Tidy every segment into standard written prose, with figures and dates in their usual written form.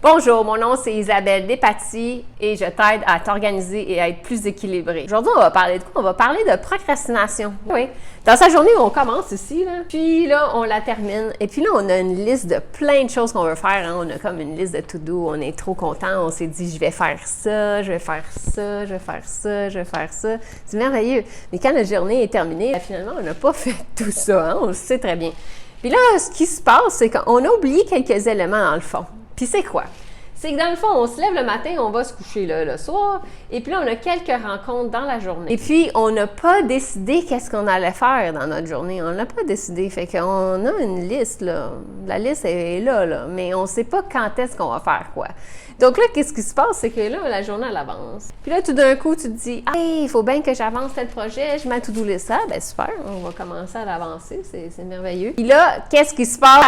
Bonjour, mon nom c'est Isabelle Despatie et je t'aide à t'organiser et à être plus équilibré. Aujourd'hui, on va parler de quoi? On va parler de procrastination. Oui. Dans sa journée, on commence ici, là, puis là, on la termine. Et puis là, on a une liste de plein de choses qu'on veut faire. Hein. On a comme une liste de to-do. On est trop content. On s'est dit, je vais faire ça, je vais faire ça, je vais faire ça, je vais faire ça. C'est merveilleux. Mais quand la journée est terminée, finalement, on n'a pas fait tout ça. Hein. On le sait très bien. Puis là, ce qui se passe, c'est qu'on a oublié quelques éléments dans le fond. Puis c'est quoi? C'est que dans le fond, on se lève le matin, on va se coucher là, le soir, et puis là, on a quelques rencontres dans la journée. Et puis, on n'a pas décidé qu'est-ce qu'on allait faire dans notre journée. On n'a pas décidé. Fait qu'on a une liste, là. La liste est là, mais on ne sait pas quand est-ce qu'on va faire quoi. Donc là, qu'est-ce qui se passe? C'est que là, la journée, elle avance. Puis là, tout d'un coup, tu te dis, « Hey, il faut bien que j'avance tel projet, je mets à to-do list ça. » Ben super, on va commencer à l'avancer, c'est merveilleux. Puis là, qu'est-ce qui se passe?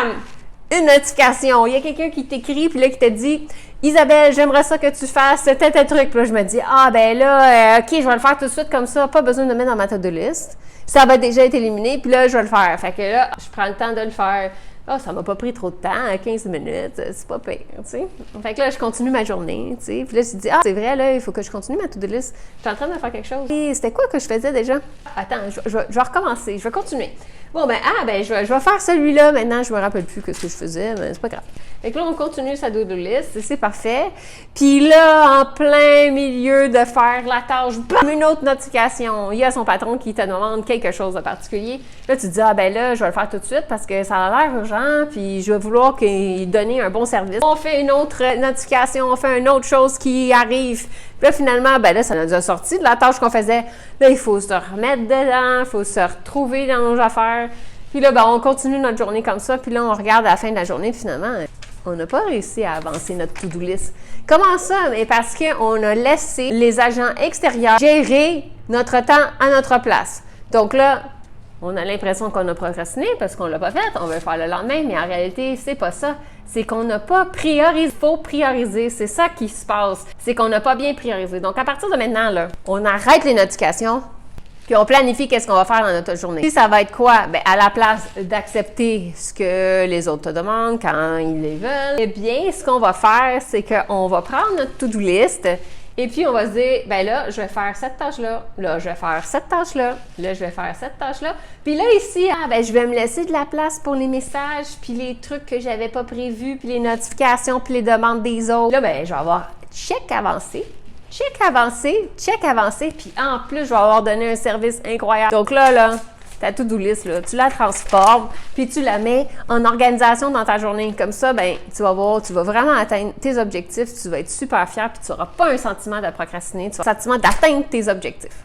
Une notification. Il y a quelqu'un qui t'écrit, puis là, qui te dit « Isabelle, j'aimerais ça que tu fasses tel truc. » Puis là, je me dis « Ah, ben là, OK, je vais le faire tout de suite comme ça. Pas besoin de le mettre dans ma to-do list. Ça va déjà être éliminé, puis là, je vais le faire. » Fait que là, je prends le temps de le faire. Ah, ça m'a pas pris trop de temps, 15 minutes, c'est pas pire, tu sais. Fait que là, je continue ma journée, tu sais. Puis là, je dis, ah, c'est vrai, là, il faut que je continue ma to-do list. Je suis en train de faire quelque chose. Et c'était quoi que je faisais déjà? Attends, je vais recommencer, je vais continuer. Bon, je vais faire celui-là maintenant, je me rappelle plus ce que je faisais, mais c'est pas grave. Fait que là, on continue sa to-do list, c'est parfait. Puis là, en plein milieu de faire la tâche, bam, une autre notification. Il y a son patron qui te demande quelque chose de particulier. Là, tu te dis, ah, ben là, je vais le faire tout de suite parce que ça a l'air urgent, puis je vais vouloir qu'il donne un bon service. On fait une autre notification, on fait une autre chose qui arrive. Puis là, finalement, ben là, ça nous a sorti de la tâche qu'on faisait. Là, il faut se remettre dedans, il faut se retrouver dans nos affaires. Puis là, ben, on continue notre journée comme ça. Puis là, on regarde à la fin de la journée, puis finalement, on n'a pas réussi à avancer notre to-do list. Comment ça? Mais parce qu'on a laissé les agents extérieurs gérer notre temps à notre place. Donc là, on a l'impression qu'on a procrastiné parce qu'on ne l'a pas fait, on veut le faire le lendemain, mais en réalité, c'est pas ça. C'est qu'on n'a pas priorisé. Il faut prioriser. C'est ça qui se passe. C'est qu'on n'a pas bien priorisé. Donc, à partir de maintenant, là, on arrête les notifications, puis on planifie qu'est-ce qu'on va faire dans notre journée. Puis ça va être quoi? Bien, à la place d'accepter ce que les autres te demandent quand ils les veulent, eh bien, ce qu'on va faire, c'est qu'on va prendre notre to-do list. Et puis, on va se dire, ben là, je vais faire cette tâche-là, là, je vais faire cette tâche-là, là, je vais faire cette tâche-là. Puis là, ici, je vais me laisser de la place pour les messages, puis les trucs que j'avais pas prévus, puis les notifications, puis les demandes des autres. Là, ben, je vais avoir check avancé, puis en plus, je vais avoir donné un service incroyable. Donc là, ta to-do list, là, tu la transformes, puis tu la mets en organisation dans ta journée. Comme ça, ben, tu vas voir, tu vas vraiment atteindre tes objectifs, tu vas être super fier, puis tu n'auras pas un sentiment de procrastiner, tu auras un sentiment d'atteindre tes objectifs.